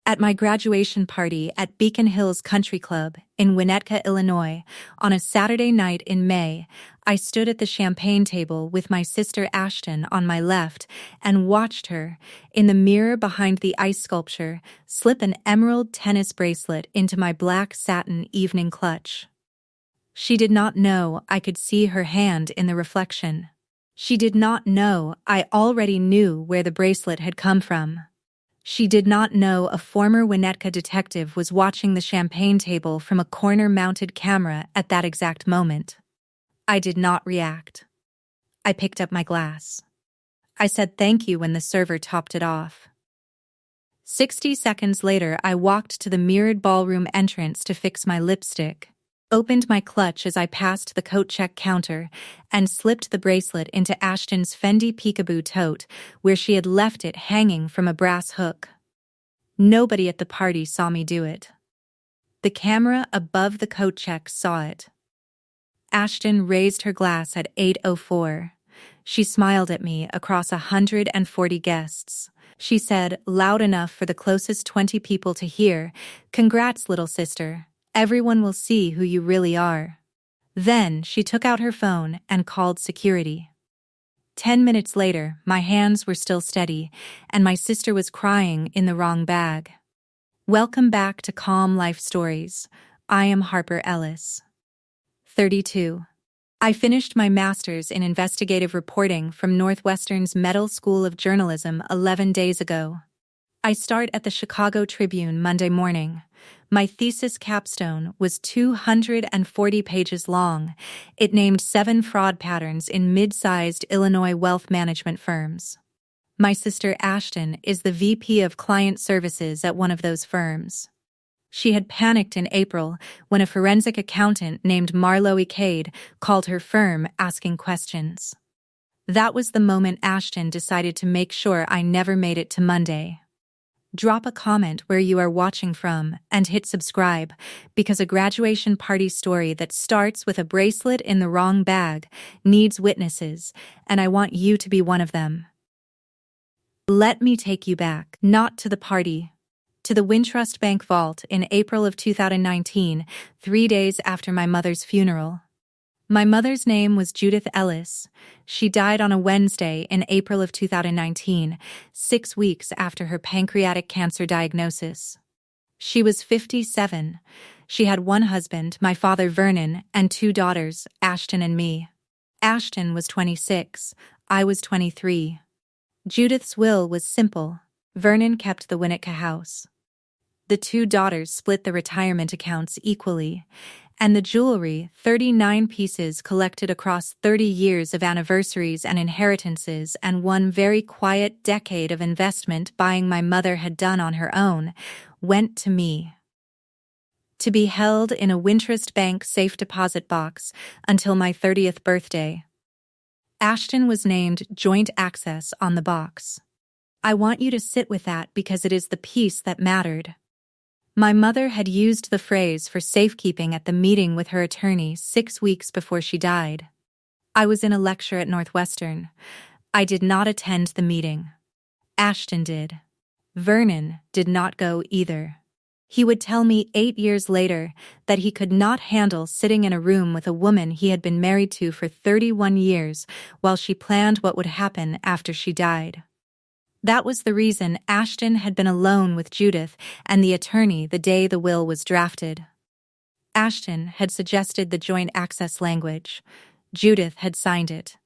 At my graduation party at Beacon Hills Country Club in Winnetka, Illinois, on a Saturday night in May, I stood at the champagne table with my sister Ashton on my left and watched her, in the mirror behind the ice sculpture, slip an emerald tennis bracelet into my black satin evening clutch. She did not know I could see her hand in the reflection. She did not know I already knew where the bracelet had come from. She did not know a former Winnetka detective was watching the champagne table from a corner-mounted camera at that exact moment. I did not react. I picked up my glass. I said thank you when the server topped it off. 60 seconds later, I walked to the mirrored ballroom entrance to fix my lipstick, opened my clutch as I passed the coat check counter, and slipped the bracelet into Ashton's Fendi peekaboo tote, where she had left it hanging from a brass hook. Nobody at the party saw me do it. The camera above the coat check saw it. Ashton raised her glass at 8:04. She smiled at me across 140 guests. She said, loud enough for the closest 20 people to hear, "Congrats, little sister. Everyone will see who you really are." Then she took out her phone and called security. 10 minutes later, my hands were still steady, and my sister was crying in the wrong bag. Welcome back to Calm Life Stories. I am Harper Ellis. 32. I finished my master's in investigative reporting from Northwestern's Medill School of Journalism 11 days ago. I start at the Chicago Tribune Monday morning. My thesis capstone was 240 pages long. It named 7 fraud patterns in mid-sized Illinois wealth management firms. My sister Ashton is the VP of Client Services at one of those firms. She had panicked in April when a forensic accountant named Marlo Cade called her firm asking questions. That was the moment Ashton decided to make sure I never made it to Monday. Drop a comment where you are watching from and hit subscribe, because a graduation party story that starts with a bracelet in the wrong bag needs witnesses, and I want you to be one of them. Let me take you back, not to the party, to the Wintrust Bank vault in April of 2019, 3 days after my mother's funeral. My mother's name was Judith Ellis. She died on a Wednesday in April of 2019, 6 weeks after her pancreatic cancer diagnosis. She was 57. She had one husband, my father Vernon, and 2 daughters, Ashton and me. Ashton was 26. I was 23. Judith's will was simple. Vernon kept the Winnetka house. The 2 daughters split the retirement accounts equally, and the jewelry, 39 pieces collected across 30 years of anniversaries and inheritances and one very quiet decade of investment buying my mother had done on her own, went to me, to be held in a Wintrust Bank safe deposit box until my 30th birthday. Ashton was named Joint Access on the box. I want you to sit with that because it is the piece that mattered. My mother had used the phrase for safekeeping at the meeting with her attorney 6 weeks before she died. I was in a lecture at Northwestern. I did not attend the meeting. Ashton did. Vernon did not go either. He would tell me 8 years later that he could not handle sitting in a room with a woman he had been married to for 31 years while she planned what would happen after she died. That was the reason Ashton had been alone with Judith and the attorney the day the will was drafted. Ashton had suggested the joint access language. Judith had signed it.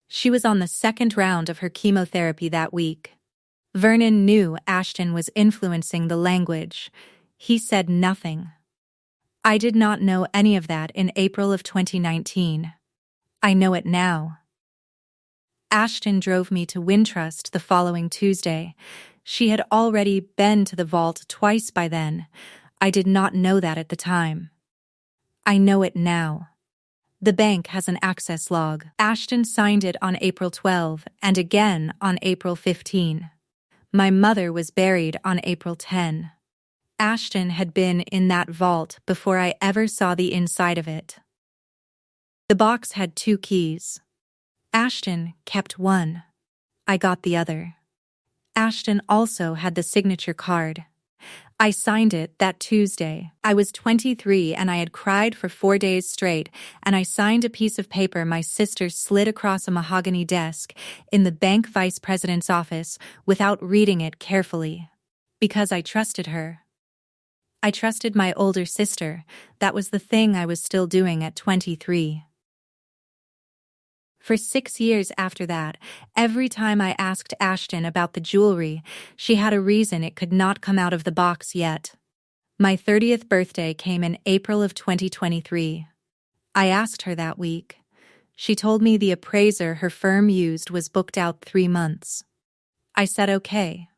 She was on the 2nd round of her chemotherapy that week. Vernon knew Ashton was influencing the language. He said nothing. I did not know any of that in April of 2019. I know it now. Ashton drove me to Wintrust the following Tuesday. She had already been to the vault twice by then. I did not know that at the time. I know it now. The bank has an access log. Ashton signed it on April 12 and again on April 15. My mother was buried on April 10. Ashton had been in that vault before I ever saw the inside of it. The box had 2 keys. Ashton kept one. I got the other. Ashton also had the signature card. I signed it that Tuesday. I was 23 and I had cried for 4 days straight, and I signed a piece of paper my sister slid across a mahogany desk in the bank vice president's office without reading it carefully. Because I trusted her. I trusted my older sister. That was the thing I was still doing at 23. For 6 years after that, every time I asked Ashton about the jewelry, she had a reason it could not come out of the box yet. My 30th birthday came in April of 2023. I asked her that week. She told me the appraiser her firm used was booked out 3 months. I said okay.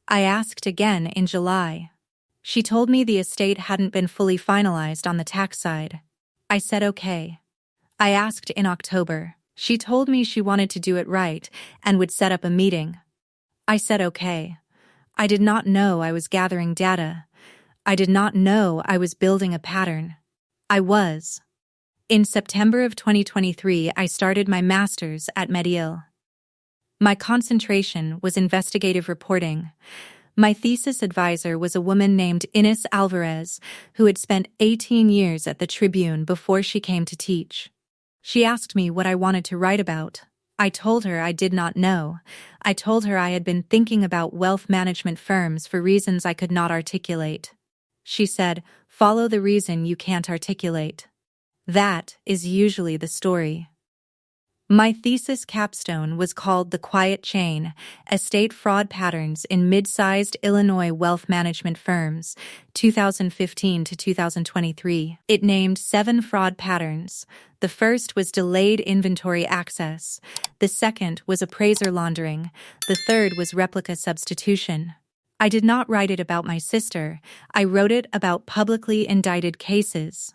I asked again in July. She told me the estate hadn't been fully finalized on the tax side. I said okay. I asked in October. She told me she wanted to do it right and would set up a meeting. I said okay. I did not know I was gathering data. I did not know I was building a pattern. I was. In September of 2023, I started my master's at McGill. My concentration was investigative reporting. My thesis advisor was a woman named Inés Alvarez, who had spent 18 years at the Tribune before she came to teach. She asked me what I wanted to write about. I told her I did not know. I told her I had been thinking about wealth management firms for reasons I could not articulate. She said, "Follow the reason you can't articulate." That is usually the story. My thesis capstone was called The Quiet Chain: Estate Fraud Patterns in Mid-Sized Illinois Wealth Management Firms, 2015 to 2023. It named 7 fraud patterns. The first was delayed inventory access. The second was appraiser laundering. The third was replica substitution. I did not write it about my sister. I wrote it about publicly indicted cases.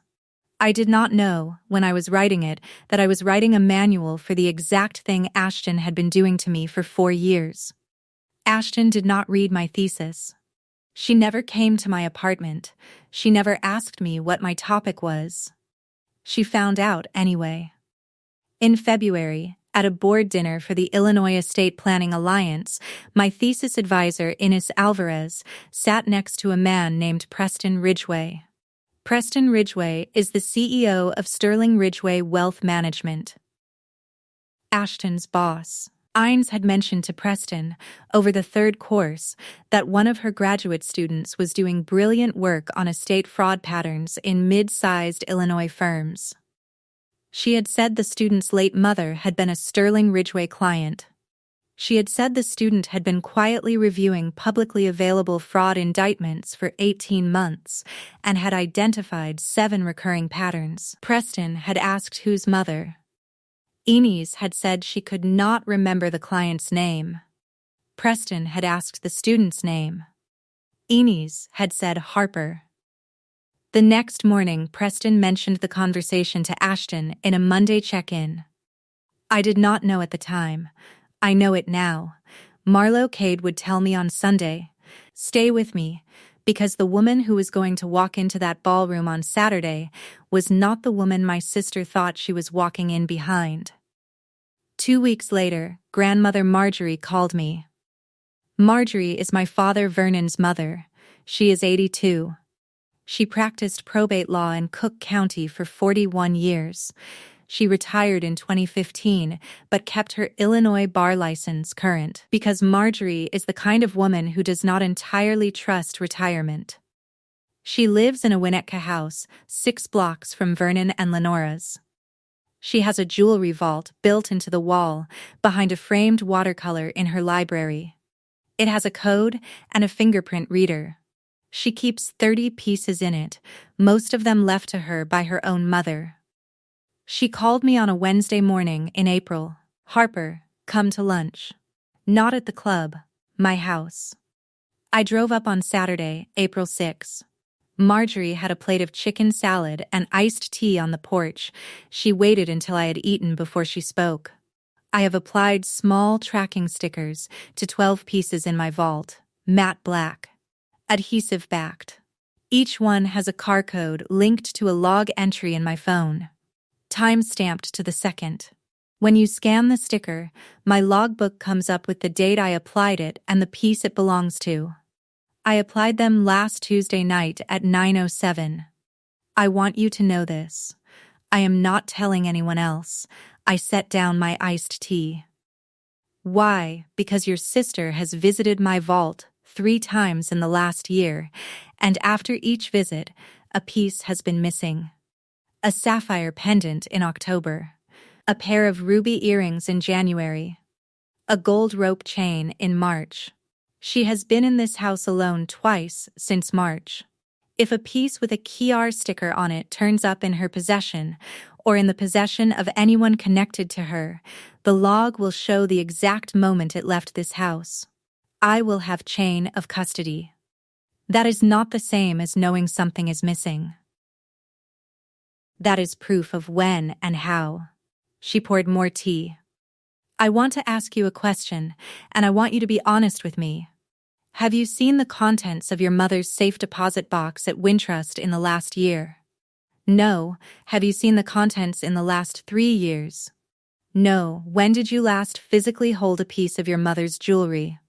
I did not know, when I was writing it, that I was writing a manual for the exact thing Ashton had been doing to me for 4 years. Ashton did not read my thesis. She never came to my apartment. She never asked me what my topic was. She found out anyway. In February, at a board dinner for the Illinois Estate Planning Alliance, my thesis advisor, Inés Alvarez, sat next to a man named Preston Ridgway. Preston Ridgway is the CEO of Sterling Ridgway Wealth Management. Ashton's boss. Inés had mentioned to Preston, over the 3rd course, that one of her graduate students was doing brilliant work on estate fraud patterns in mid-sized Illinois firms. She had said the student's late mother had been a Sterling Ridgway client. She had said the student had been quietly reviewing publicly available fraud indictments for 18 months and had identified 7 recurring patterns. Preston had asked whose mother. Inés had said she could not remember the client's name. Preston had asked the student's name. Inés had said Harper. The next morning, Preston mentioned the conversation to Ashton in a Monday check-in. I did not know at the time. I know it now. Marlo Cade would tell me on Sunday, "Stay with me," because the woman who was going to walk into that ballroom on Saturday was not the woman my sister thought she was walking in behind. 2 weeks later, grandmother Marjorie called me. Marjorie is my father Vernon's mother. She is 82. She practiced probate law in Cook County for 41 years. She retired in 2015, but kept her Illinois bar license current because Marjorie is the kind of woman who does not entirely trust retirement. She lives in a Winnetka house, 6 blocks from Vernon and Lenora's. She has a jewelry vault built into the wall behind a framed watercolor in her library. It has a code and a fingerprint reader. She keeps 30 pieces in it, most of them left to her by her own mother. She called me on a Wednesday morning in April. "Harper, come to lunch." Not at the club, my house. I drove up on Saturday, April 6. Marjorie had a plate of chicken salad and iced tea on the porch. She waited until I had eaten before she spoke. I have applied small tracking stickers to 12 pieces in my vault, matte black, adhesive backed. Each one has a car code linked to a log entry in my phone, time-stamped to the second. When you scan the sticker, my logbook comes up with the date I applied it and the piece it belongs to. I applied them last Tuesday night at 9:07. I want you to know this. I am not telling anyone else. I set down my iced tea. Why? Because your sister has visited my vault 3 times in the last year, and after each visit, a piece has been missing. A sapphire pendant in October. A pair of ruby earrings in January. A gold rope chain in March. She has been in this house alone twice since March. If a piece with a QR sticker on it turns up in her possession, or in the possession of anyone connected to her, the log will show the exact moment it left this house. I will have chain of custody. That is not the same as knowing something is missing. That is proof of when and how. She poured more tea. I want to ask you a question, and I want you to be honest with me. Have you seen the contents of your mother's safe deposit box at Wintrust in the last year? No. Have you seen the contents in the last 3 years? No. When did you last physically hold a piece of your mother's jewelry?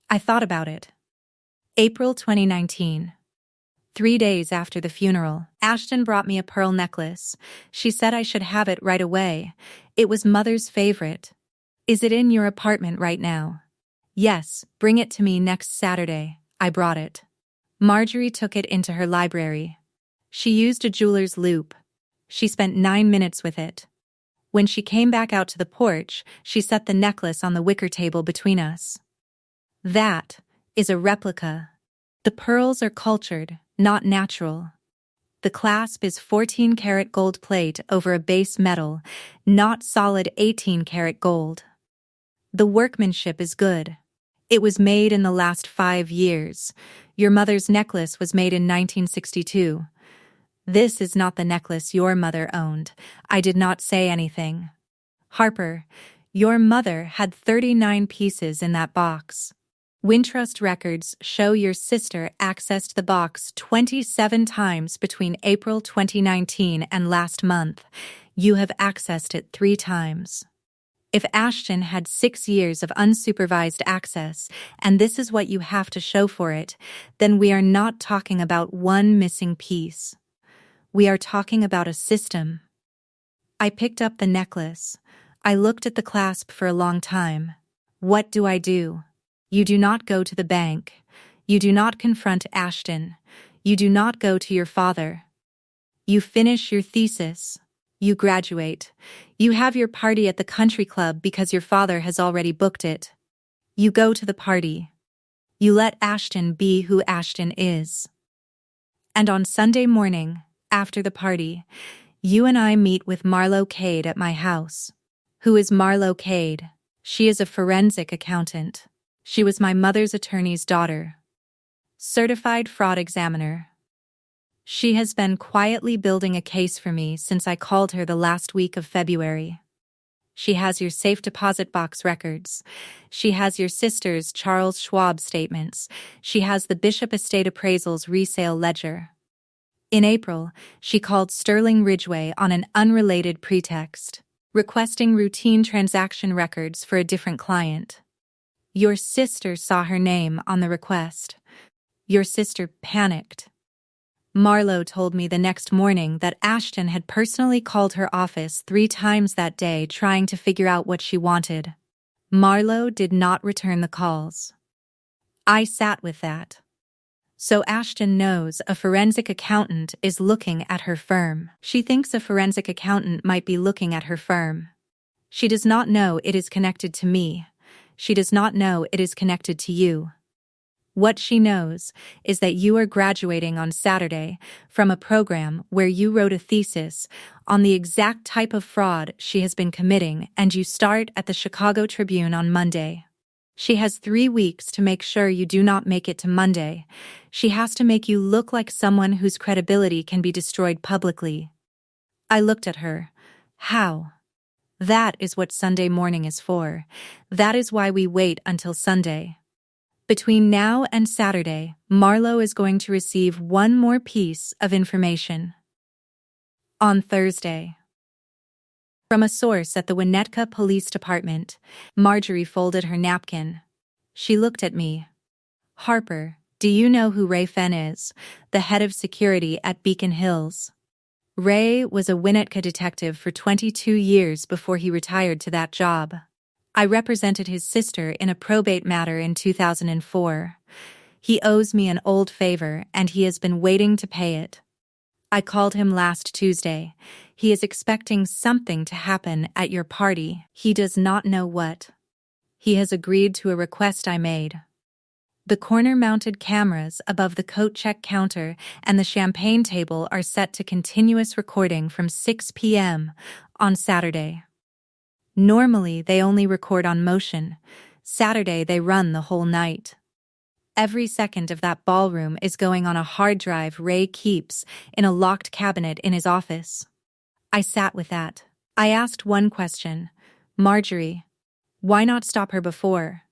I thought about it. April 2019. 3 days after the funeral, Ashton brought me a pearl necklace. She said I should have it right away. It was Mother's favorite. Is it in your apartment right now? Yes, bring it to me next Saturday. I brought it. Marjorie took it into her library. She used a jeweler's loupe. She spent 9 minutes with it. When she came back out to the porch, she set the necklace on the wicker table between us. That is a replica. The pearls are cultured, not natural. The clasp is 14-karat gold plate over a base metal, not solid 18-karat gold. The workmanship is good. It was made in the last 5 years. Your mother's necklace was made in 1962. This is not the necklace your mother owned. I did not say anything. Harper, your mother had 39 pieces in that box. Wintrust records show your sister accessed the box 27 times between April 2019 and last month. You have accessed it 3 times. If Ashton had 6 years of unsupervised access, and this is what you have to show for it, then we are not talking about one missing piece. We are talking about a system. I picked up the necklace. I looked at the clasp for a long time. What do? You do not go to the bank. You do not confront Ashton. You do not go to your father. You finish your thesis. You graduate. You have your party at the country club because your father has already booked it. You go to the party. You let Ashton be who Ashton is. And on Sunday morning, after the party, you and I meet with Marlo Cade at my house. Who is Marlo Cade? She is a forensic accountant. She was my mother's attorney's daughter. Certified fraud examiner. She has been quietly building a case for me since I called her the last week of February. She has your safe deposit box records. She has your sister's Charles Schwab statements. She has the Bishop Estate Appraisal's resale ledger. In April, she called Sterling Ridgway on an unrelated pretext, requesting routine transaction records for a different client. Your sister saw her name on the request. Your sister panicked. Marlo told me the next morning that Ashton had personally called her office 3 times that day trying to figure out what she wanted. Marlo did not return the calls. I sat with that. So Ashton knows a forensic accountant is looking at her firm. She thinks a forensic accountant might be looking at her firm. She does not know it is connected to me. She does not know it is connected to you. What she knows is that you are graduating on Saturday from a program where you wrote a thesis on the exact type of fraud she has been committing, and you start at the Chicago Tribune on Monday. She has 3 weeks to make sure you do not make it to Monday. She has to make you look like someone whose credibility can be destroyed publicly. I looked at her. How? That is what Sunday morning is for. That is why we wait until Sunday. Between now and Saturday, Marlo is going to receive one more piece of information. On Thursday. From a source at the Winnetka Police Department, Marjorie folded her napkin. She looked at me. Harper, Do you know who Ray Fenn is, the head of security at Beacon Hills? Ray was a Winnetka detective for 22 years before he retired to that job. I represented his sister in a probate matter in 2004. He owes me an old favor and he has been waiting to pay it. I called him last Tuesday. He is expecting something to happen at your party. He does not know what. He has agreed to a request I made. The corner-mounted cameras above the coat check counter and the champagne table are set to continuous recording from 6 p.m. on Saturday. Normally, they only record on motion. Saturday, they run the whole night. Every second of that ballroom is going on a hard drive Ray keeps in a locked cabinet in his office. I sat with that. I asked one question. Marjorie, why not stop her before?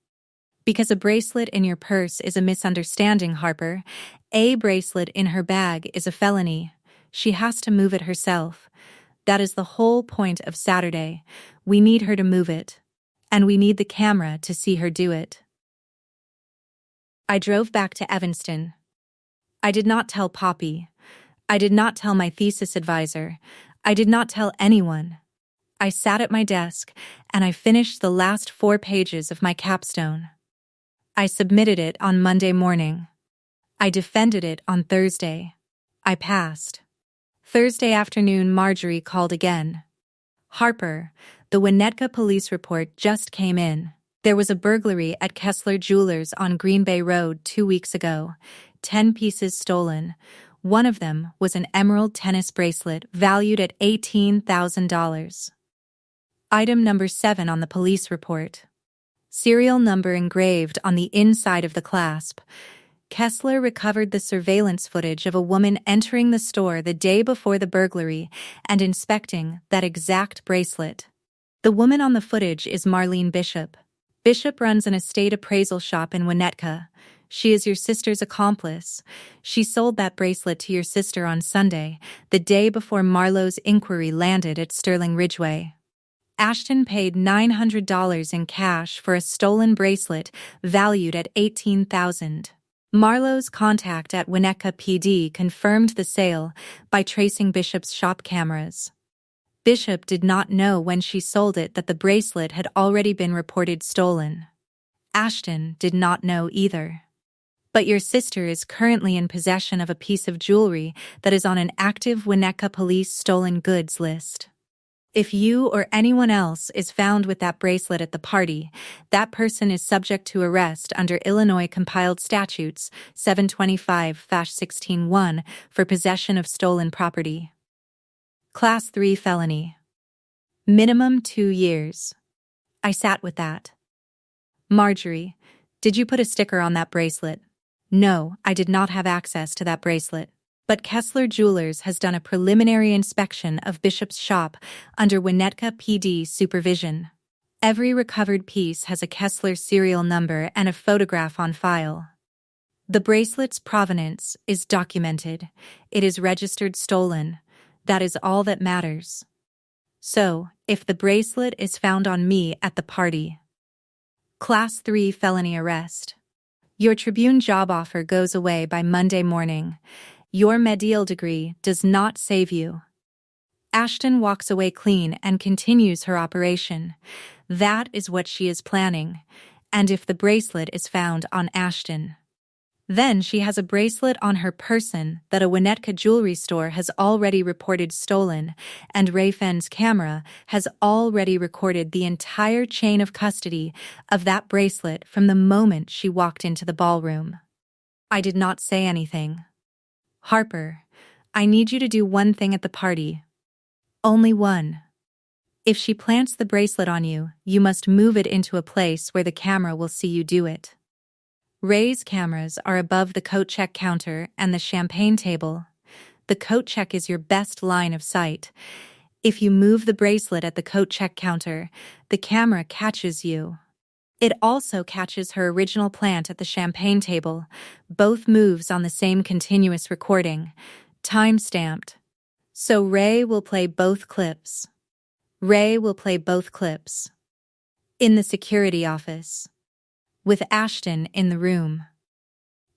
Because a bracelet in your purse is a misunderstanding, Harper. A bracelet in her bag is a felony. She has to move it herself. That is the whole point of Saturday. We need her to move it. And we need the camera to see her do it. I drove back to Evanston. I did not tell Poppy. I did not tell my thesis advisor. I did not tell anyone. I sat at my desk, and I finished the last 4 pages of my capstone. I submitted it on Monday morning. I defended it on Thursday. I passed. Thursday afternoon, Marjorie called again. Harper, the Winnetka police report just came in. There was a burglary at Kessler Jewelers on Green Bay Road 2 weeks ago. 10 pieces stolen. One of them was an emerald tennis bracelet valued at $18,000. Item number 7 on the police report. Serial number engraved on the inside of the clasp. Kessler recovered the surveillance footage of a woman entering the store the day before the burglary and inspecting that exact bracelet. The woman on the footage is Marlene Bishop. Bishop runs an estate appraisal shop in Winnetka. She is your sister's accomplice. She sold that bracelet to your sister on Sunday, the day before Marlowe's inquiry landed at Sterling Ridgeway. Ashton paid $900 in cash for a stolen bracelet valued at $18,000. Marlowe's contact at Winnetka PD confirmed the sale by tracing Bishop's shop cameras. Bishop did not know when she sold it that the bracelet had already been reported stolen. Ashton did not know either. But your sister is currently in possession of a piece of jewelry that is on an active Winnetka police stolen goods list. If you or anyone else is found with that bracelet at the party, that person is subject to arrest under Illinois Compiled Statutes 725-16-1 for possession of stolen property. Class 3 felony. Minimum 2 years. I sat with that. Marjorie, did you put a sticker on that bracelet? No, I did not have access to that bracelet. But Kessler Jewelers has done a preliminary inspection of Bishop's shop under Winnetka PD supervision. Every recovered piece has a Kessler serial number and a photograph on file. The bracelet's provenance is documented. It is registered stolen. That is all that matters. So, if the bracelet is found on me at the party. Class 3 felony arrest. Your Tribune job offer goes away by Monday morning. Your medical degree does not save you. Ashton walks away clean and continues her operation. That is what she is planning. And if the bracelet is found on Ashton, then she has a bracelet on her person that a Winnetka jewelry store has already reported stolen, and Ray Fenn's camera has already recorded the entire chain of custody of that bracelet from the moment she walked into the ballroom. I did not say anything. Harper, I need you to do one thing at the party. Only one. If she plants the bracelet on you, you must move it into a place where the camera will see you do it. Ray's cameras are above the coat check counter and the champagne table. The coat check is your best line of sight. If you move the bracelet at the coat check counter, the camera catches you. It also catches her original plant at the champagne table, both moves on the same continuous recording, time-stamped. So Ray will play both clips. Ray will play both clips. In the security office. With Ashton in the room.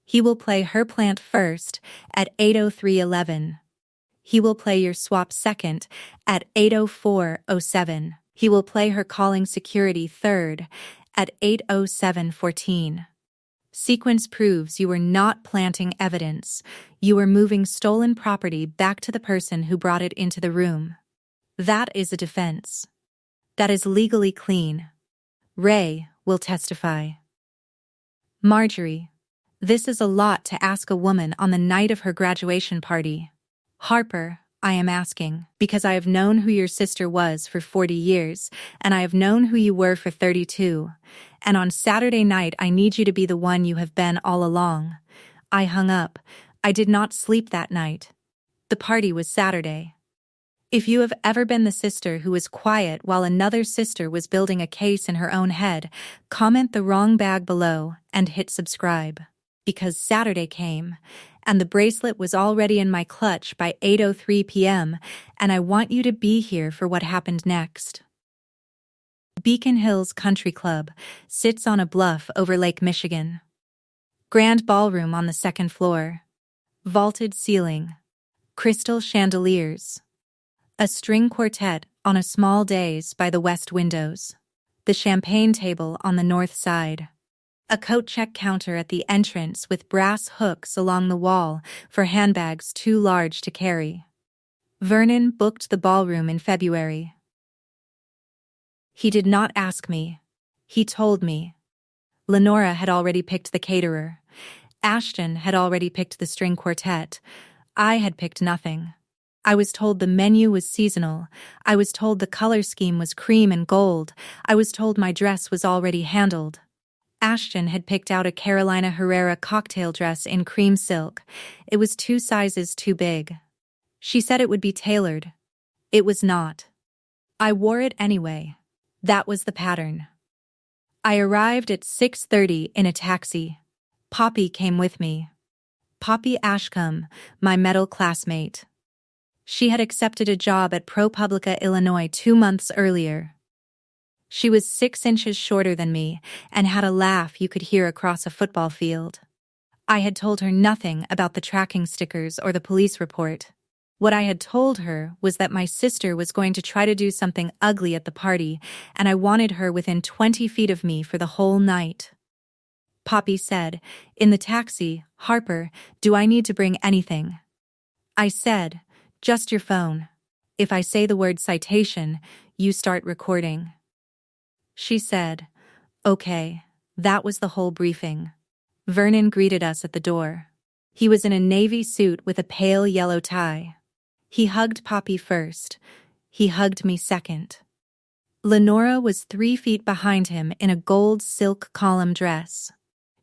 He will play her plant first at 8:03:11. He will play your swap second at 8:04:07. He will play her calling security third at 8:07:14. Sequence proves you were not planting evidence. You were moving stolen property back to the person who brought it into the room. That is a defense. That is legally clean. Ray will testify. Marjorie, this is a lot to ask a woman on the night of her graduation party. Harper, I am asking, because I have known who your sister was for 40 years, and I have known who you were for 32, and on Saturday night I need you to be the one you have been all along. I hung up. I did not sleep that night. The party was Saturday. If you have ever been the sister who was quiet while another sister was building a case in her own head, comment the wrong bag below and hit subscribe. Because Saturday came, and the bracelet was already in my clutch by 8:03 p.m., and I want you to be here for what happened next. Beacon Hills Country Club sits on a bluff over Lake Michigan. Grand ballroom on the second floor. Vaulted ceiling. Crystal chandeliers. A string quartet on a small dais by the west windows. The champagne table on the north side. A coat check counter at the entrance with brass hooks along the wall for handbags too large to carry. Vernon booked the ballroom in February. He did not ask me. He told me. Lenora had already picked the caterer. Ashton had already picked the string quartet. I had picked nothing. I was told the menu was seasonal. I was told the color scheme was cream and gold. I was told my dress was already handled. Ashton had picked out a Carolina Herrera cocktail dress in cream silk. It was 2 sizes too big. She said it would be tailored. It was not. I wore it anyway. That was the pattern. I arrived at 6:30 in a taxi. Poppy came with me. Poppy Ashcombe, my middle classmate. She had accepted a job at ProPublica, Illinois 2 months earlier. She was 6 inches shorter than me and had a laugh you could hear across a football field. I had told her nothing about the tracking stickers or the police report. What I had told her was that my sister was going to try to do something ugly at the party, and I wanted her within 20 feet of me for the whole night. Poppy said, in the taxi, Harper, do I need to bring anything? I said, just your phone. If I say the word citation, you start recording. She said, okay. That was the whole briefing. Vernon greeted us at the door. He was in a navy suit with a pale yellow tie. He hugged Poppy first. He hugged me second. Lenora was 3 feet behind him in a gold silk column dress.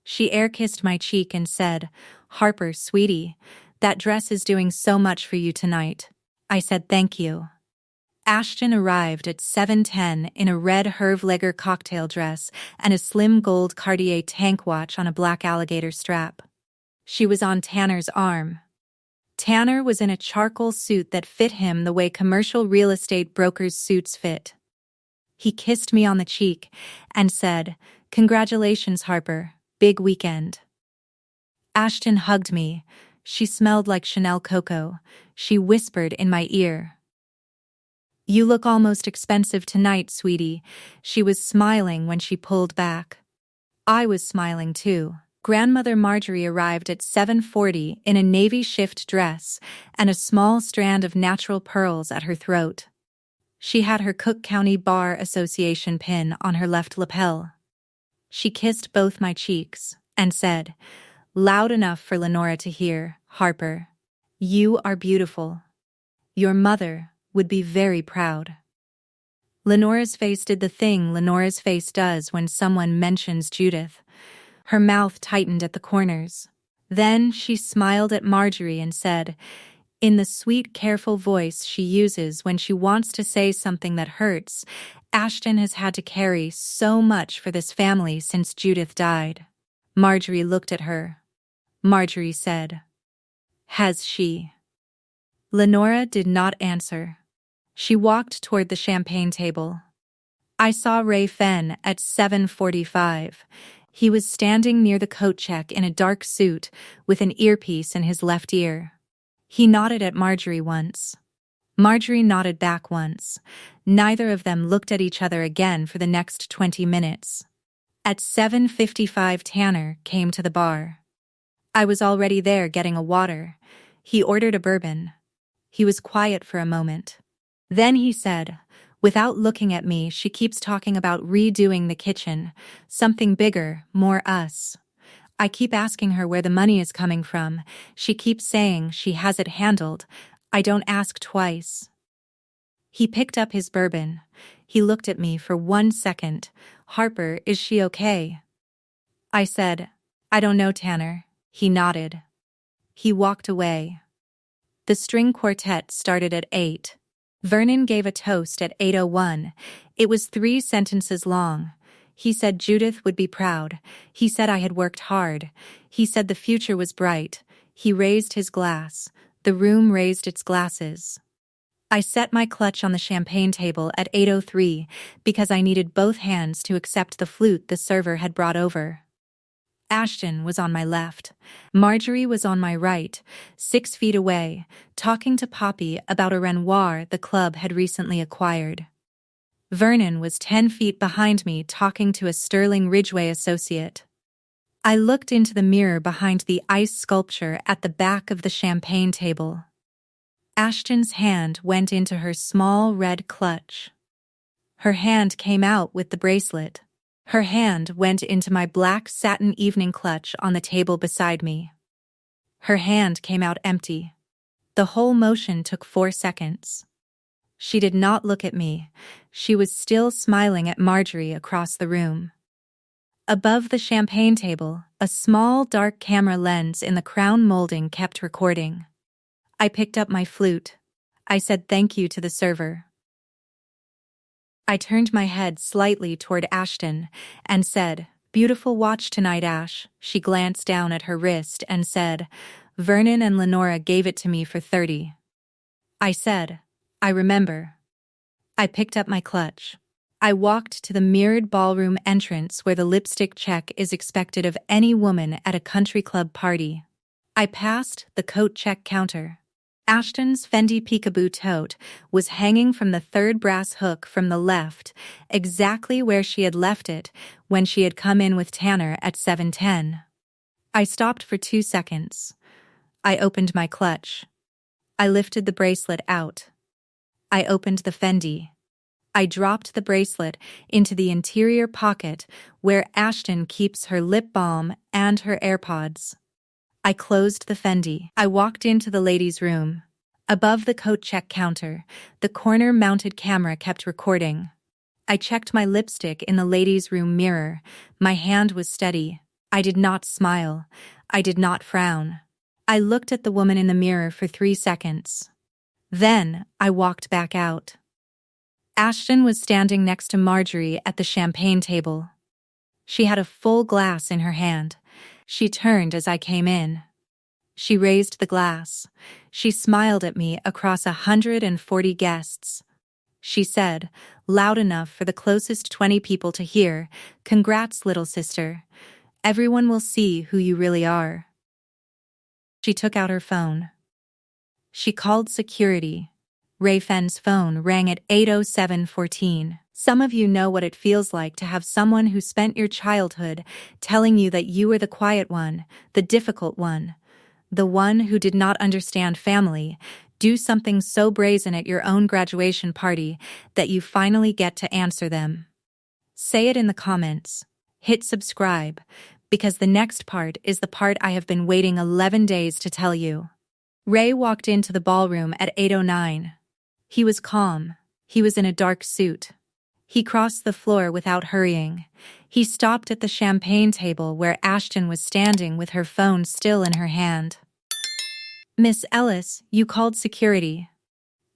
She air-kissed my cheek and said, Harper, sweetie, that dress is doing so much for you tonight. I said thank you. Ashton arrived at 7:10 in a red Hervé Leger cocktail dress and a slim gold Cartier tank watch on a black alligator strap. She was on Tanner's arm. Tanner was in a charcoal suit that fit him the way commercial real estate brokers' suits fit. He kissed me on the cheek and said, congratulations, Harper, big weekend. Ashton hugged me. She smelled like Chanel Coco. She whispered in my ear. You look almost expensive tonight, sweetie. She was smiling when she pulled back. I was smiling too. Grandmother Marjorie arrived at 7:40 in a navy shift dress and a small strand of natural pearls at her throat. She had her Cook County Bar Association pin on her left lapel. She kissed both my cheeks and said, loud enough for Lenora to hear, Harper, you are beautiful. Your mother would be very proud. Lenora's face did the thing Lenora's face does when someone mentions Judith. Her mouth tightened at the corners. Then she smiled at Marjorie and said, in the sweet, careful voice she uses when she wants to say something that hurts, Ashton has had to carry so much for this family since Judith died. Marjorie looked at her. Marjorie said, has she? Lenora did not answer. She walked toward the champagne table. I saw Ray Fenn at 7:45. He was standing near the coat check in a dark suit with an earpiece in his left ear. He nodded at Marjorie once. Marjorie nodded back once. Neither of them looked at each other again for the next 20 minutes. At 7:55, Tanner came to the bar. I was already there getting a water. He ordered a bourbon. He was quiet for a moment. Then he said, without looking at me, "She keeps talking about redoing the kitchen, something bigger, more us. I keep asking her where the money is coming from. She keeps saying she has it handled. I don't ask twice." He picked up his bourbon. He looked at me for 1 second. "Harper, is she okay?" I said, "I don't know, Tanner." He nodded. He walked away. The string quartet started at 8. Vernon gave a toast at 8:01. It was 3 sentences long. He said Judith would be proud. He said I had worked hard. He said the future was bright. He raised his glass. The room raised its glasses. I set my clutch on the champagne table at 8:03 because I needed both hands to accept the flute the server had brought over. Ashton was on my left. Marjorie was on my right, 6 feet away, talking to Poppy about a Renoir the club had recently acquired. Vernon was 10 feet behind me, talking to a Sterling Ridgeway associate. I looked into the mirror behind the ice sculpture at the back of the champagne table. Ashton's hand went into her small red clutch. Her hand came out with the bracelet. Her hand went into my black satin evening clutch on the table beside me. Her hand came out empty. The whole motion took 4 seconds. She did not look at me. She was still smiling at Marjorie across the room. Above the champagne table, a small dark camera lens in the crown molding kept recording. I picked up my flute. I said thank you to the server. I turned my head slightly toward Ashton and said, "Beautiful watch tonight, Ash." She glanced down at her wrist and said, "Vernon and Lenora gave it to me for 30. I said, "I remember." I picked up my clutch. I walked to the mirrored ballroom entrance where the lipstick check is expected of any woman at a country club party. I passed the coat check counter. Ashton's Fendi Peekaboo tote was hanging from the 3rd brass hook from the left, exactly where she had left it when she had come in with Tanner at 7:10. I stopped for 2 seconds. I opened my clutch. I lifted the bracelet out. I opened the Fendi. I dropped the bracelet into the interior pocket where Ashton keeps her lip balm and her AirPods. I closed the Fendi. I walked into the ladies' room. Above the coat check counter, the corner-mounted camera kept recording. I checked my lipstick in the ladies' room mirror. My hand was steady. I did not smile. I did not frown. I looked at the woman in the mirror for 3 seconds. Then I walked back out. Ashton was standing next to Marjorie at the champagne table. She had a full glass in her hand. She turned as I came in. She raised the glass. She smiled at me across 140 guests. She said, loud enough for the closest 20 people to hear, "Congrats, little sister. Everyone will see who you really are." She took out her phone. She called security. Ray Fenn's phone rang at 8:07:14. Some of you know what it feels like to have someone who spent your childhood telling you that you were the quiet one, the difficult one, the one who did not understand family, do something so brazen at your own graduation party that you finally get to answer them. Say it in the comments. Hit subscribe, because the next part is the part I have been waiting 11 days to tell you. Ray walked into the ballroom at 8:09. He was calm. He was in a dark suit. He crossed the floor without hurrying. He stopped at the champagne table where Ashton was standing with her phone still in her hand. "Miss Ellis, you called security."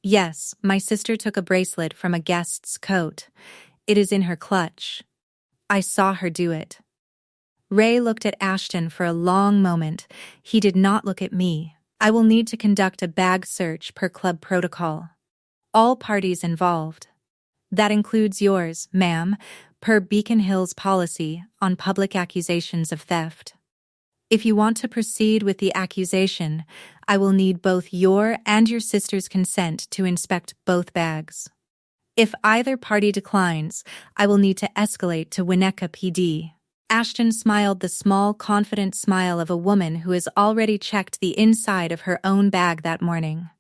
"Yes, my sister took a bracelet from a guest's coat. It is in her clutch. I saw her do it." Ray looked at Ashton for a long moment. He did not look at me. "I will need to conduct a bag search per club protocol. All parties involved. That includes yours, ma'am. per Beacon Hill's policy on public accusations of theft. If you want to proceed with the accusation, I will need both your and your sister's consent to inspect both bags. If either party declines, I will need to escalate to Winnetka PD. Ashton smiled the small, confident smile of a woman who has already checked the inside of her own bag that morning.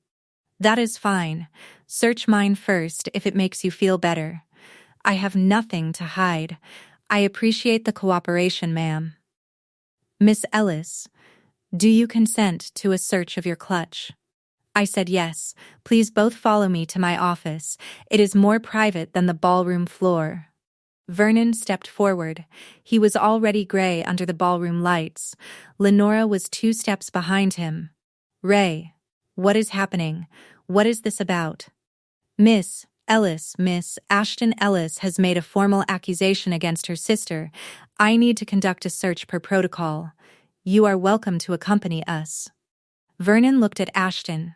That is fine. Search mine first if it makes you feel better. I have nothing to hide. I appreciate the cooperation, ma'am. Miss Ellis, do you consent to a search of your clutch? I said yes. Please both follow me to my office. It is more private than the ballroom floor. Vernon stepped forward. He was already gray under the ballroom lights. Lenora was 2 steps behind him. Ray, what is happening? What is this about? Miss Ashton Ellis has made a formal accusation against her sister. I need to conduct a search per protocol. You are welcome to accompany us. Vernon looked at Ashton.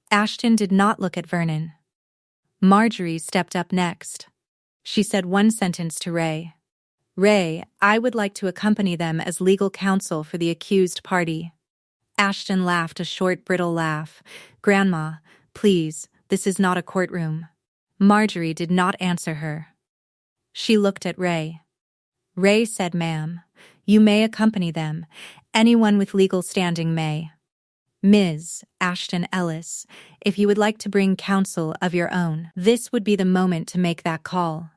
Ashton did not look at Vernon. Marjorie stepped up next. She said one sentence to Ray. Ray, I would like to accompany them as legal counsel for the accused party. Ashton laughed a short, brittle laugh. Grandma, please, this is not a courtroom. Marjorie did not answer her. She looked at Ray. Ray said, ma'am, you may accompany them. Anyone with legal standing may. Ms. Ashton Ellis, if you would like to bring counsel of your own, this would be the moment to make that call.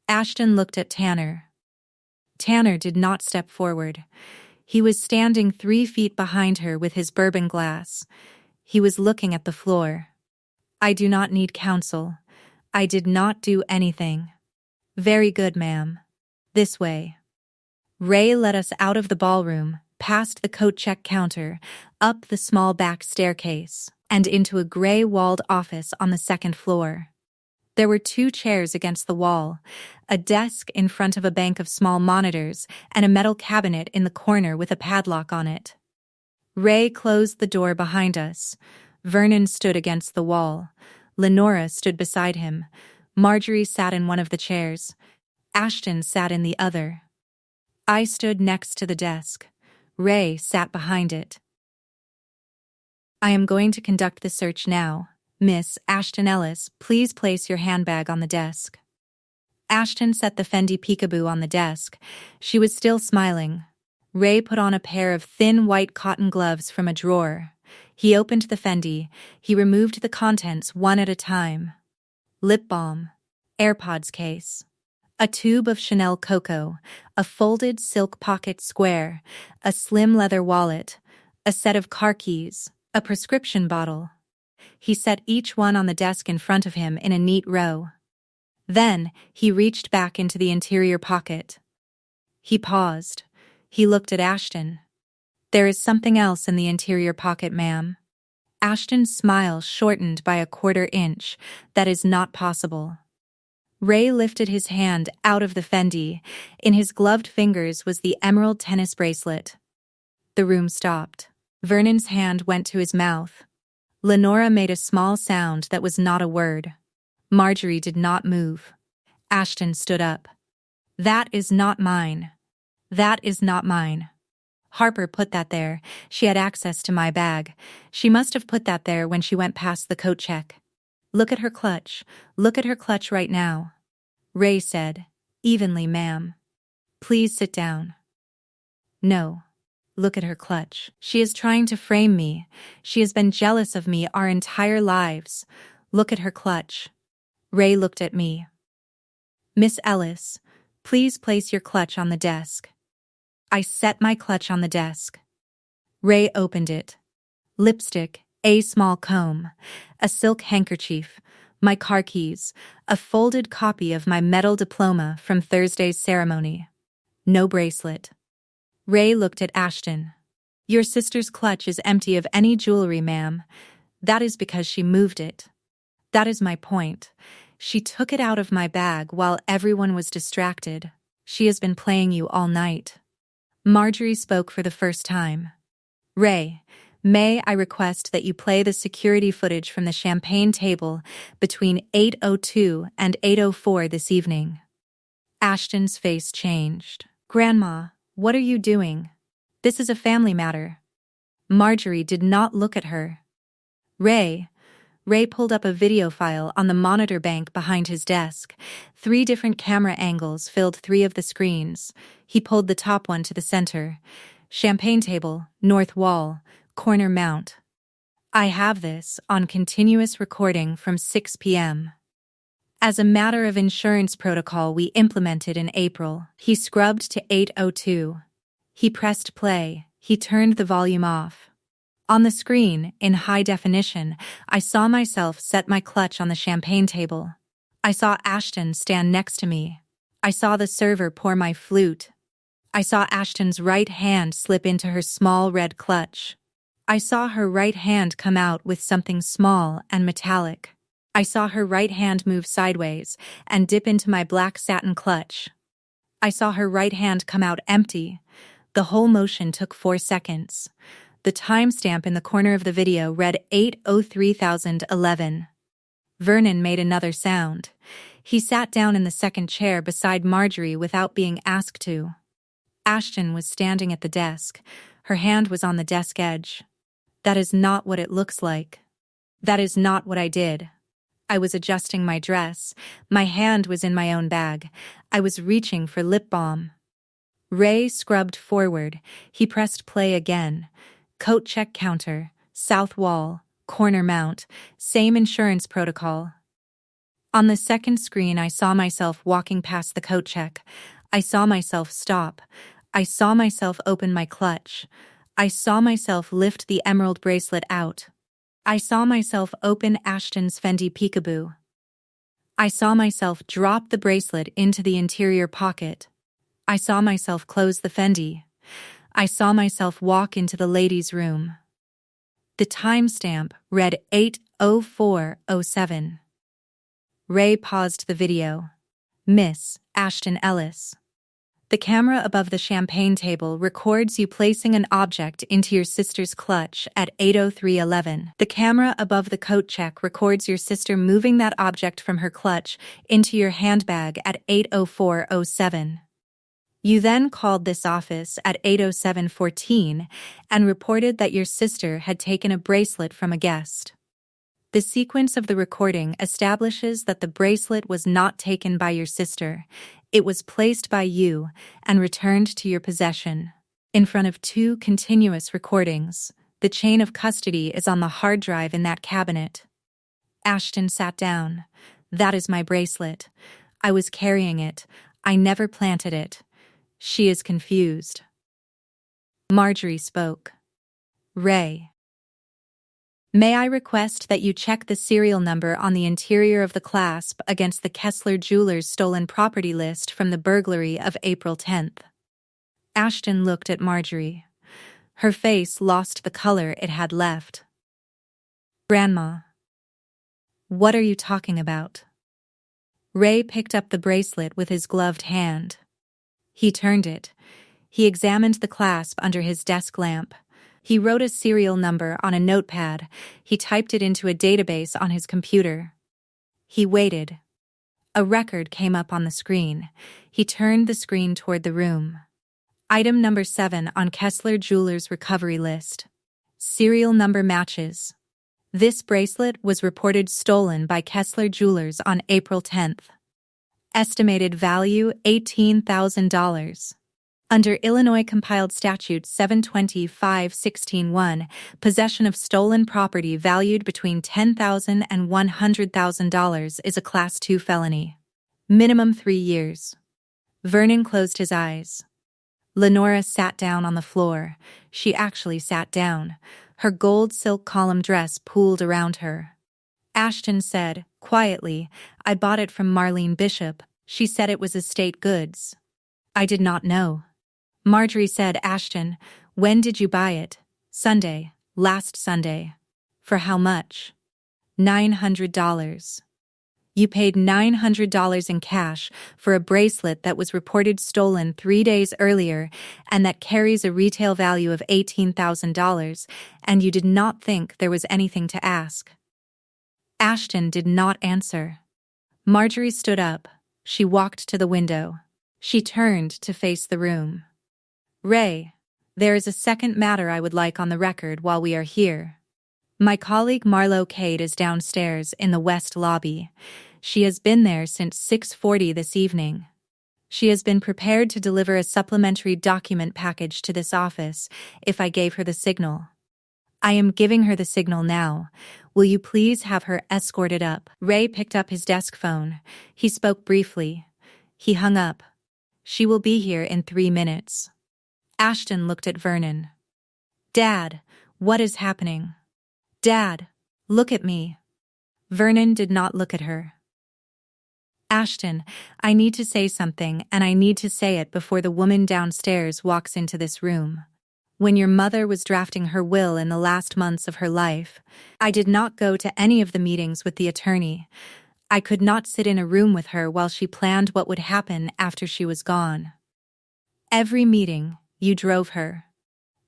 Ashton looked at Tanner. Tanner did not step forward. He was standing 3 feet behind her with his bourbon glass. He was looking at the floor. I do not need counsel. I did not do anything. Very good, ma'am. This way. Ray led us out of the ballroom, past the coat check counter, up the small back staircase, and into a gray-walled office on the 2nd floor. There were 2 chairs against the wall, a desk in front of a bank of small monitors, and a metal cabinet in the corner with a padlock on it. Ray closed the door behind us. Vernon stood against the wall. Lenora stood beside him. Marjorie sat in one of the chairs. Ashton sat in the other. I stood next to the desk. Ray sat behind it. I am going to conduct the search now. Miss Ashton Ellis, please place your handbag on the desk. Ashton set the Fendi peekaboo on the desk. She was still smiling. Ray put on a pair of thin white cotton gloves from a drawer. He opened the Fendi. He removed the contents one at a time. Lip balm, AirPods case, a tube of Chanel Cocoa, a folded silk pocket square, a slim leather wallet, a set of car keys, a prescription bottle. He set each one on the desk in front of him in a neat row. Then, he reached back into the interior pocket. He paused. He looked at Ashton. There is something else in the interior pocket, ma'am. Ashton's smile shortened by a 1/4 inch. That is not possible. Ray lifted his hand out of the Fendi. In his gloved fingers was the emerald tennis bracelet. The room stopped. Vernon's hand went to his mouth. Lenora made a small sound that was not a word. Marjorie did not move. Ashton stood up. That is not mine. That is not mine. Harper put that there. She had access to my bag. She must have put that there when she went past the coat check. Look at her clutch. Look at her clutch right now. Ray said, evenly, ma'am. Please sit down. No. Look at her clutch. She is trying to frame me. She has been jealous of me our entire lives. Look at her clutch. Ray looked at me. Miss Ellis, please place your clutch on the desk. I set my clutch on the desk. Ray opened it. Lipstick, a small comb, a silk handkerchief, my car keys, a folded copy of my medal diploma from Thursday's ceremony. No bracelet. Ray looked at Ashton. Your sister's clutch is empty of any jewelry, ma'am. That is because she moved it. That is my point. She took it out of my bag while everyone was distracted. She has been playing you all night. Marjorie spoke for the first time. Ray, may I request that you play the security footage from the champagne table between 8:02 and 8:04 this evening? Ashton's face changed. Grandma, what are you doing? This is a family matter. Marjorie did not look at her. Ray pulled up a video file on the monitor bank behind his desk. 3 different camera angles filled 3 of the screens. He pulled the top one to the center. Champagne table, north wall, corner mount. I have this on continuous recording from 6 p.m. As a matter of insurance protocol we implemented in April. He scrubbed to 8:02. He pressed play. He turned the volume off. On the screen, in high definition, I saw myself set my clutch on the champagne table. I saw Ashton stand next to me. I saw the server pour my flute. I saw Ashton's right hand slip into her small red clutch. I saw her right hand come out with something small and metallic. I saw her right hand move sideways and dip into my black satin clutch. I saw her right hand come out empty. The whole motion took 4 seconds. The timestamp in the corner of the video read 8:03:11. Vernon made another sound. He sat down in the second chair beside Marjorie without being asked to. Ashton was standing at the desk. Her hand was on the desk edge. That is not what it looks like. That is not what I did. I was adjusting my dress. My hand was in my own bag. I was reaching for lip balm. Ray scrubbed forward. He pressed play again. Coat check counter, south wall, corner mount, same insurance protocol. On the second screen I saw myself walking past the coat check. I saw myself stop. I saw myself open my clutch. I saw myself lift the emerald bracelet out. I saw myself open Ashton's Fendi peekaboo. I saw myself drop the bracelet into the interior pocket. I saw myself close the Fendi. I saw myself walk into the ladies' room. The timestamp read 8:04:07. Ray paused the video. Miss Ashton Ellis. The camera above the champagne table records you placing an object into your sister's clutch at 8:03:11. The camera above the coat check records your sister moving that object from her clutch into your handbag at 8:04:07. You then called this office at 8:07:14 and reported that your sister had taken a bracelet from a guest. The sequence of the recording establishes that the bracelet was not taken by your sister. It was placed by you and returned to your possession. In front of 2 continuous recordings, the chain of custody is on the hard drive in that cabinet. Ashton sat down. That is my bracelet. I was carrying it. I never planted it. She is confused. Marjorie spoke. Ray. May I request that you check the serial number on the interior of the clasp against the Kessler Jewelers stolen property list from the burglary of April 10th. Ashton looked at Marjorie. Her face lost the color it had left. Grandma. What are you talking about? Ray picked up the bracelet with his gloved hand. He turned it. He examined the clasp under his desk lamp. He wrote a serial number on a notepad. He typed it into a database on his computer. He waited. A record came up on the screen. He turned the screen toward the room. Item number 7 on Kessler Jewelers recovery list. Serial number matches. This bracelet was reported stolen by Kessler Jewelers on April 10th. Estimated value $18,000. Under Illinois Compiled Statute 725-16-1, possession of stolen property valued between $10,000 and $100,000 is a Class 2 felony. Minimum 3 years. Vernon closed his eyes. Lenora sat down on the floor. She actually sat down. Her gold silk column dress pooled around her. Ashton said, quietly, I bought it from Marlene Bishop. She said it was estate goods. I did not know. Marjorie said, Ashton, when did you buy it? Sunday, last Sunday. For how much? $900. You paid $900 in cash for a bracelet that was reported stolen 3 days earlier and that carries a retail value of $18,000, and you did not think there was anything to ask. Ashton did not answer. Marjorie stood up. She walked to the window. She turned to face the room. Ray, there is a second matter I would like on the record while we are here. My colleague Marlo Cade is downstairs in the West Lobby. She has been there since 6:40 this evening. She has been prepared to deliver a supplementary document package to this office if I gave her the signal. I am giving her the signal now. Will you please have her escorted up? Ray picked up his desk phone. He spoke briefly. He hung up. She will be here in 3 minutes. Ashton looked at Vernon. Dad, what is happening? Dad, look at me. Vernon did not look at her. Ashton, I need to say something, and I need to say it before the woman downstairs walks into this room. When your mother was drafting her will in the last months of her life, I did not go to any of the meetings with the attorney. I could not sit in a room with her while she planned what would happen after she was gone. Every meeting, you drove her.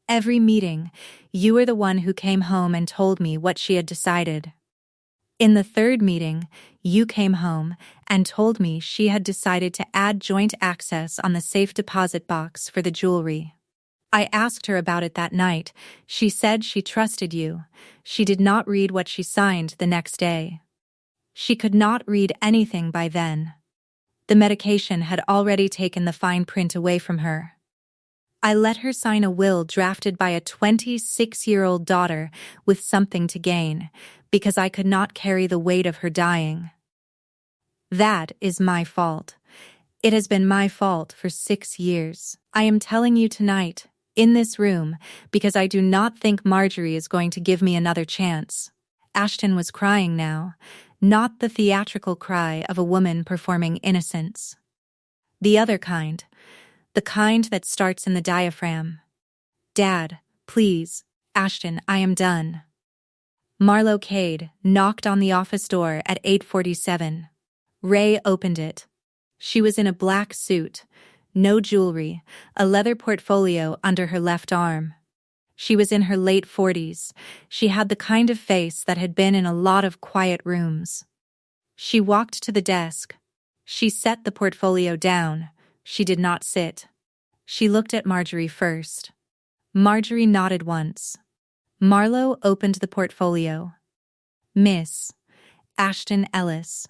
Every meeting, you were the one who came home and told me what she had decided. In the third meeting, you came home and told me she had decided to add joint access on the safe deposit box for the jewelry. I asked her about it that night. She said she trusted you. She did not read what she signed the next day. She could not read anything by then. The medication had already taken the fine print away from her. I let her sign a will drafted by a 26-year-old daughter with something to gain, because I could not carry the weight of her dying. That is my fault. It has been my fault for 6 years. I am telling you tonight, in this room, because I do not think Marjorie is going to give me another chance. Ashton was crying now, not the theatrical cry of a woman performing innocence. The other kind. The kind that starts in the diaphragm. Dad, please, Ashton, I am done. Marlo Cade knocked on the office door at 8:47. Ray opened it. She was in a black suit, no jewelry, a leather portfolio under her left arm. She was in her late 40s. She had the kind of face that had been in a lot of quiet rooms. She walked to the desk. She set the portfolio down. She did not sit. She looked at Marjorie first. Marjorie nodded once. Marlo opened the portfolio. Miss Ashton Ellis.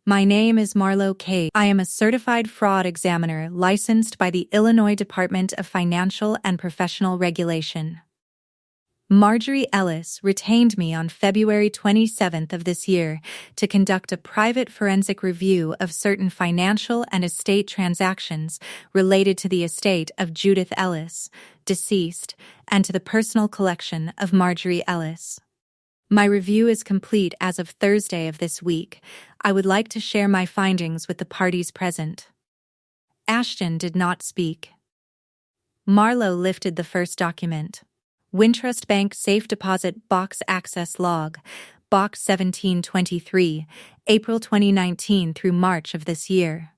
My name is Marlo Cade. I am a certified fraud examiner licensed by the Illinois Department of Financial and Professional Regulation. Marjorie Ellis retained me on February 27th of this year to conduct a private forensic review of certain financial and estate transactions related to the estate of Judith Ellis, deceased, and to the personal collection of Marjorie Ellis. My review is complete as of Thursday of this week. I would like to share my findings with the parties present. Ashton did not speak. Marlo lifted the first document. Wintrust Bank Safe Deposit Box Access Log, Box 1723, April 2019 through March of this year.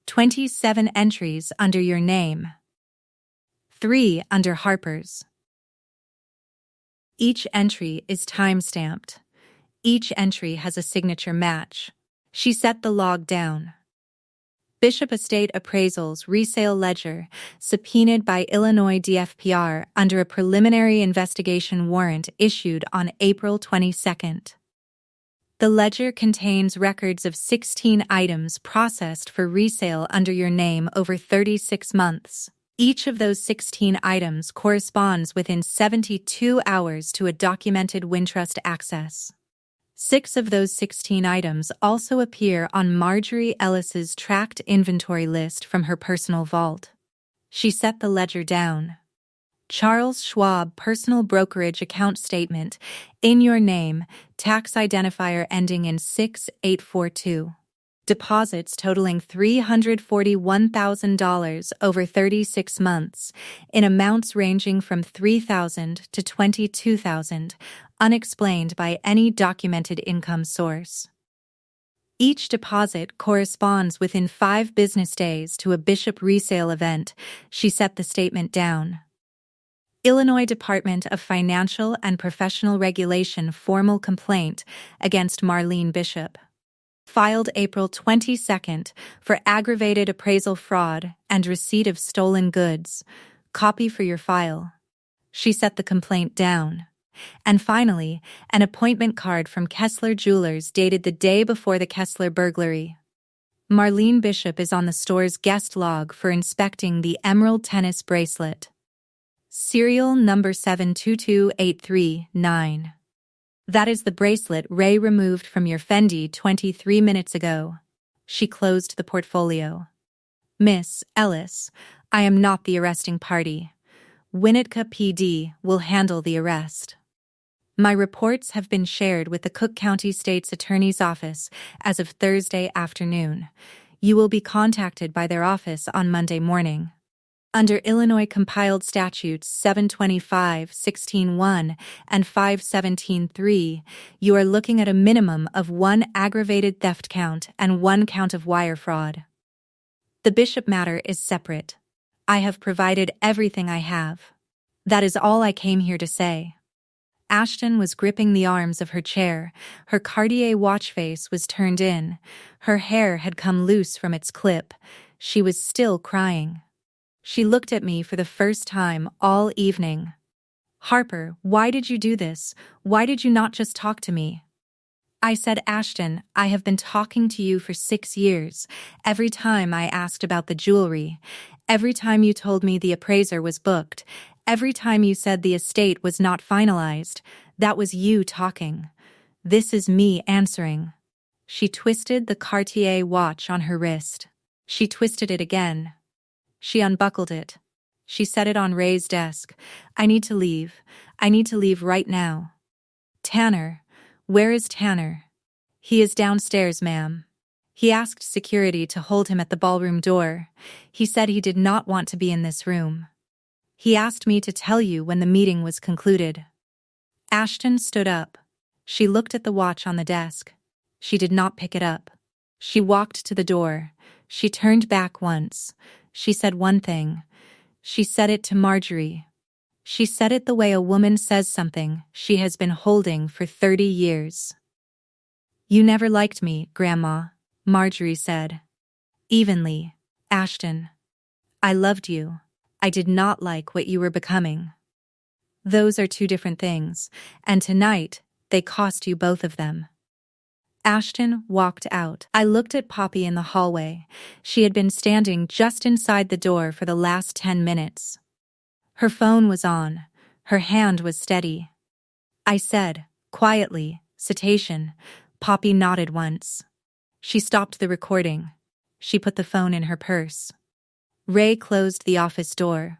27 entries under your name. 3 under Harper's. Each entry is time-stamped. Each entry has a signature match. She set the log down. Bishop Estate Appraisals Resale Ledger, subpoenaed by Illinois DFPR under a preliminary investigation warrant issued on April 22nd. The ledger contains records of 16 items processed for resale under your name over 36 months. Each of those 16 items corresponds within 72 hours to a documented Wintrust access. 6 of those 16 items also appear on Marjorie Ellis's tracked inventory list from her personal vault. She set the ledger down. Charles Schwab Personal Brokerage Account Statement, in your name, tax identifier ending in 6842. Deposits totaling $341,000 over 36 months, in amounts ranging from $3,000 to $22,000, unexplained by any documented income source. Each deposit corresponds within 5 business days to a Bishop resale event. She set the statement down. Illinois Department of Financial and Professional Regulation formal complaint against Marlene Bishop. Filed April 22nd for aggravated appraisal fraud and receipt of stolen goods. Copy for your file. She set the complaint down. And finally, an appointment card from Kessler Jewelers dated the day before the Kessler burglary. Marlene Bishop is on the store's guest log for inspecting the emerald tennis bracelet. Serial number 722839. That is the bracelet Ray removed from your Fendi 23 minutes ago. She closed the portfolio. Miss Ellis, I am not the arresting party. Winnetka PD will handle the arrest. My reports have been shared with the Cook County State's Attorney's Office as of Thursday afternoon. You will be contacted by their office on Monday morning. Under Illinois compiled statutes 725-16-1 and 517-3, you are looking at a minimum of 1 aggravated theft count and 1 count of wire fraud. The Bishop matter is separate. I have provided everything I have. That is all I came here to say. Ashton was gripping the arms of her chair. Her Cartier watch face was turned in. Her hair had come loose from its clip. She was still crying. She looked at me for the first time all evening. Harper, why did you do this? Why did you not just talk to me? I said, Ashton, I have been talking to you for 6 years. Every time I asked about the jewelry, every time you told me the appraiser was booked, every time you said the estate was not finalized, that was you talking. This is me answering. She twisted the Cartier watch on her wrist. She twisted it again. She unbuckled it. She set it on Ray's desk. I need to leave. I need to leave right now. Tanner. Where is Tanner? He is downstairs, ma'am. He asked security to hold him at the ballroom door. He said he did not want to be in this room. He asked me to tell you when the meeting was concluded. Ashton stood up. She looked at the watch on the desk. She did not pick it up. She walked to the door. She turned back once. She said one thing. She said it to Marjorie. She said it the way a woman says something she has been holding for 30 years. You never liked me, Grandma, Marjorie said. Evenly, Ashton. I loved you. I did not like what you were becoming. Those are 2 different things, and tonight, they cost you both of them. Ashton walked out. I looked at Poppy in the hallway. She had been standing just inside the door for the last 10 minutes. Her phone was on. Her hand was steady. I said, quietly, "Citation." Poppy nodded once. She stopped the recording. She put the phone in her purse. Ray closed the office door.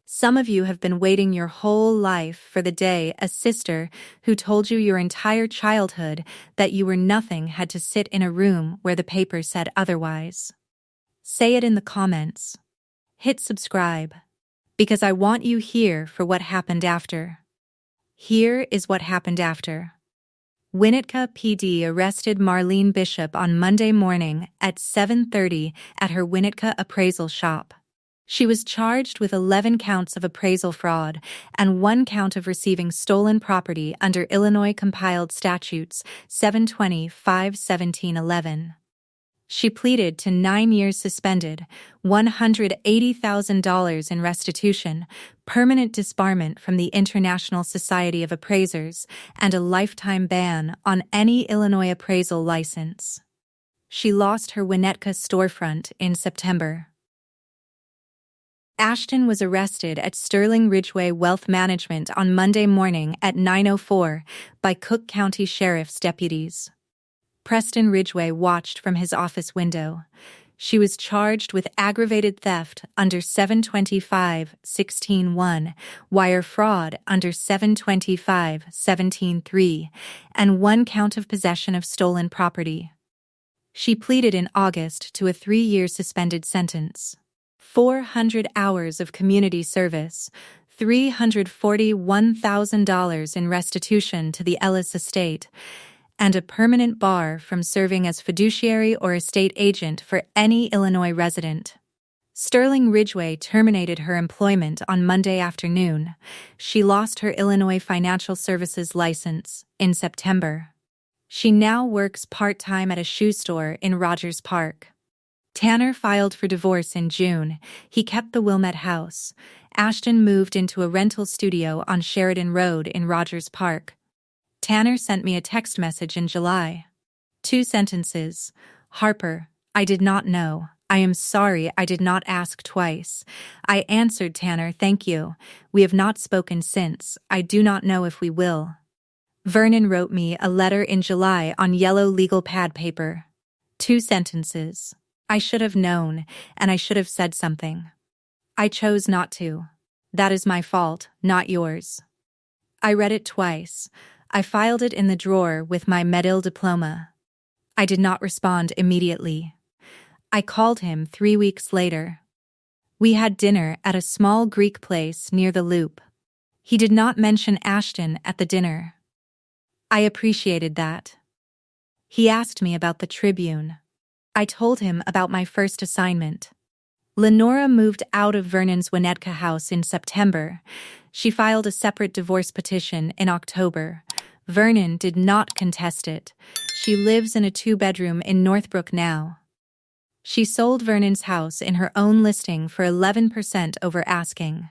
Some of you have been waiting your whole life for the day a sister who told you your entire childhood that you were nothing had to sit in a room where the paper said otherwise. Say it in the comments. Hit subscribe. Because I want you here for what happened after. Here is what happened after. Winnetka PD arrested Marlene Bishop on Monday morning at 7:30 at her Winnetka appraisal shop. She was charged with 11 counts of appraisal fraud and 1 count of receiving stolen property under Illinois compiled statutes 725-1711. She pleaded to 9 years suspended, $180,000 in restitution, permanent disbarment from the International Society of Appraisers, and a lifetime ban on any Illinois appraisal license. She lost her Winnetka storefront in September. Ashton was arrested at Sterling Ridgeway Wealth Management on Monday morning at 9:04 by Cook County Sheriff's deputies. Preston Ridgeway watched from his office window. She was charged with aggravated theft under 725-16-1, wire fraud under 725-17-3, and 1 count of possession of stolen property. She pleaded in August to a 3-year suspended sentence. 400 hours of community service, $341,000 in restitution to the Ellis estate, and a permanent bar from serving as fiduciary or estate agent for any Illinois resident. Sterling Ridgeway terminated her employment on Monday afternoon. She lost her Illinois financial services license in September. She now works part-time at a shoe store in Rogers Park. Tanner filed for divorce in June. He kept the Wilmette house. Ashton moved into a rental studio on Sheridan Road in Rogers Park. Tanner sent me a text message in July. 2 sentences. Harper, I did not know. I am sorry I did not ask twice. I answered Tanner, thank you. We have not spoken since. I do not know if we will. Vernon wrote me a letter in July on yellow legal pad paper. 2 sentences. I should have known, and I should have said something. I chose not to. That is my fault, not yours. I read it twice. I filed it in the drawer with my Medill diploma. I did not respond immediately. I called him 3 weeks later. We had dinner at a small Greek place near the Loop. He did not mention Ashton at the dinner. I appreciated that. He asked me about the Tribune. I told him about my first assignment. Lenora moved out of Vernon's Winnetka house in September. She filed a separate divorce petition in October. Vernon did not contest it. She lives in a 2-bedroom in Northbrook now. She sold Vernon's house in her own listing for 11% over asking.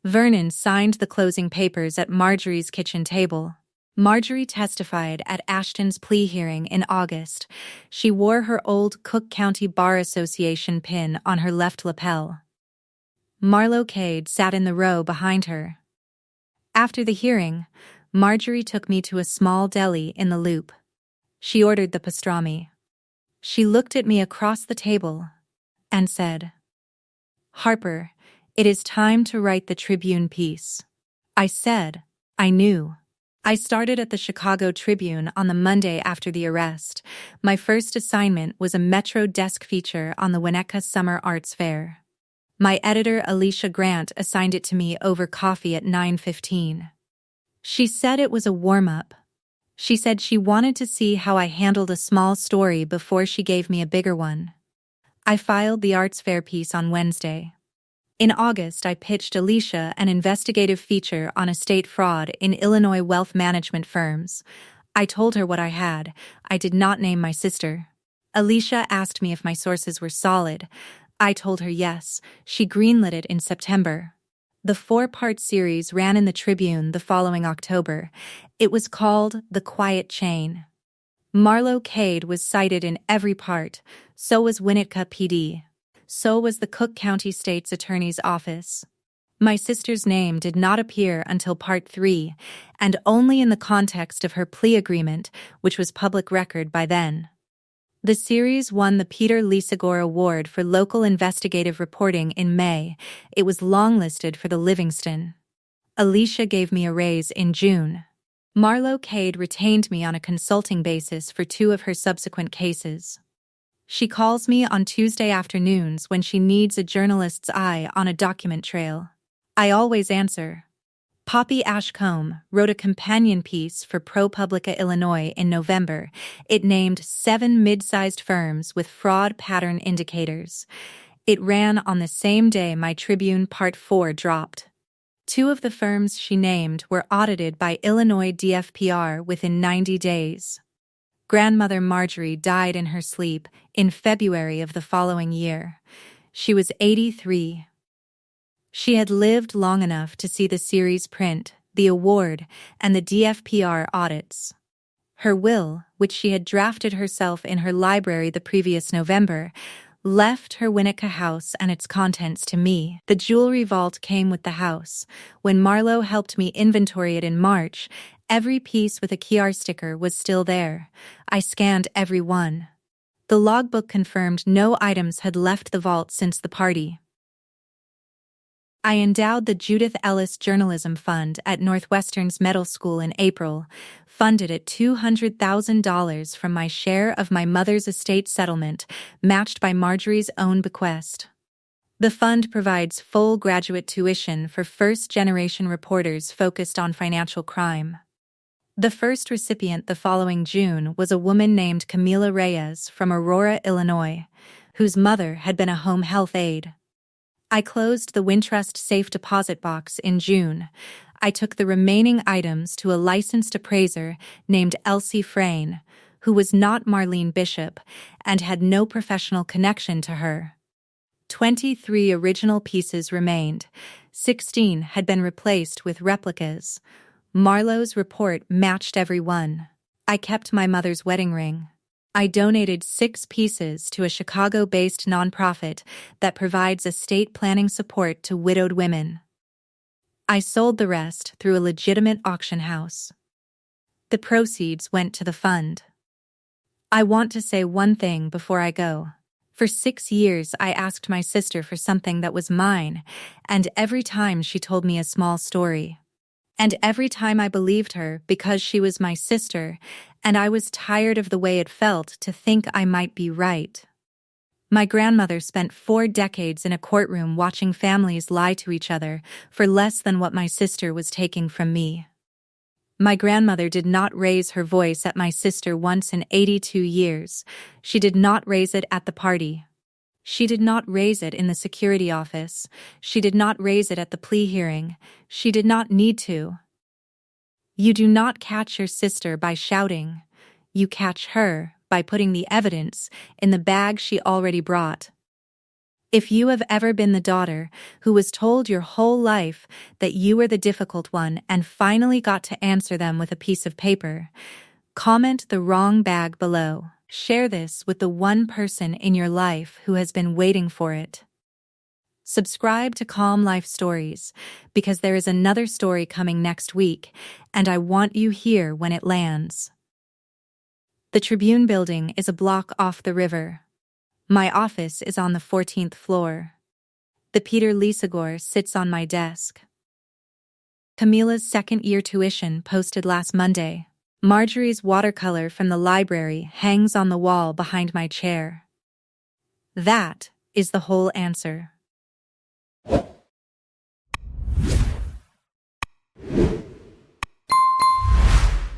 Vernon signed the closing papers at Marjorie's kitchen table. Marjorie testified at Ashton's plea hearing in August. She wore her old Cook County Bar Association pin on her left lapel. Marlo Cade sat in the row behind her. After the hearing, Marjorie took me to a small deli in the Loop. She ordered the pastrami. She looked at me across the table and said, "Harper, it is time to write the Tribune piece." I said, I knew. I started at the Chicago Tribune on the Monday after the arrest. My first assignment was a Metro desk feature on the Winnetka Summer Arts Fair. My editor, Alicia Grant, assigned it to me over coffee at 9:15. She said it was a warm-up. She said she wanted to see how I handled a small story before she gave me a bigger one. I filed the Arts Fair piece on Wednesday. In August, I pitched Alicia an investigative feature on estate fraud in Illinois wealth management firms. I told her what I had. I did not name my sister. Alicia asked me if my sources were solid. I told her yes. She greenlit it in September. The 4-part series ran in the Tribune the following October. It was called The Quiet Chain. Marlo Cade was cited in every part. So was Winnetka PD. So was the Cook County State's Attorney's Office. My sister's name did not appear until Part 3, and only in the context of her plea agreement, which was public record by then. The series won the Peter Lisagor Award for Local Investigative Reporting in May. It was longlisted for the Livingston. Alicia gave me a raise in June. Marlo Cade retained me on a consulting basis for 2 of her subsequent cases. She calls me on Tuesday afternoons when she needs a journalist's eye on a document trail. I always answer. Poppy Ashcombe wrote a companion piece for ProPublica Illinois in November. It named 7 mid-sized firms with fraud pattern indicators. It ran on the same day my Tribune Part 4 dropped. 2 of the firms she named were audited by Illinois DFPR within 90 days. Grandmother Marjorie died in her sleep in February of the following year. She was 83. She had lived long enough to see the series print, the award, and the DFPR audits. Her will, which she had drafted herself in her library the previous November, left her Winnetka house and its contents to me. The jewelry vault came with the house. When Marlo helped me inventory it in March, every piece with a QR sticker was still there. I scanned every one. The logbook confirmed no items had left the vault since the party. I endowed the Judith Ellis Journalism Fund at Northwestern's Medill School in April, funded at $200,000 from my share of my mother's estate settlement, matched by Marjorie's own bequest. The fund provides full graduate tuition for first-generation reporters focused on financial crime. The first recipient the following June was a woman named Camila Reyes from Aurora, Illinois, whose mother had been a home health aide. I closed the Wintrust safe deposit box in June. I took the remaining items to a licensed appraiser named Elsie Frayne, who was not Marlene Bishop and had no professional connection to her. 23 original pieces remained. 16 had been replaced with replicas. Marlowe's report matched every one. I kept my mother's wedding ring. I donated 6 pieces to a Chicago-based nonprofit that provides estate planning support to widowed women. I sold the rest through a legitimate auction house. The proceeds went to the fund. I want to say one thing before I go. For 6 years, I asked my sister for something that was mine, and every time she told me a small story. And every time I believed her because she was my sister, and I was tired of the way it felt to think I might be right. My grandmother spent 4 decades in a courtroom watching families lie to each other for less than what my sister was taking from me. My grandmother did not raise her voice at my sister once in 82 years. She did not raise it at the party. She did not raise it in the security office. She did not raise it at the plea hearing. She did not need to. You do not catch your sister by shouting. You catch her by putting the evidence in the bag she already brought. If you have ever been the daughter who was told your whole life that you were the difficult one and finally got to answer them with a piece of paper, comment the wrong bag below. Share this with the one person in your life who has been waiting for it. Subscribe to Calm Life Stories because there is another story coming next week, and I want you here when it lands. The Tribune building is a block off the river. My office is on the 14th floor. The Peter Lisagor sits on my desk. Camila's second-year tuition posted last Monday. Marjorie's watercolor from the library hangs on the wall behind my chair. That is the whole answer.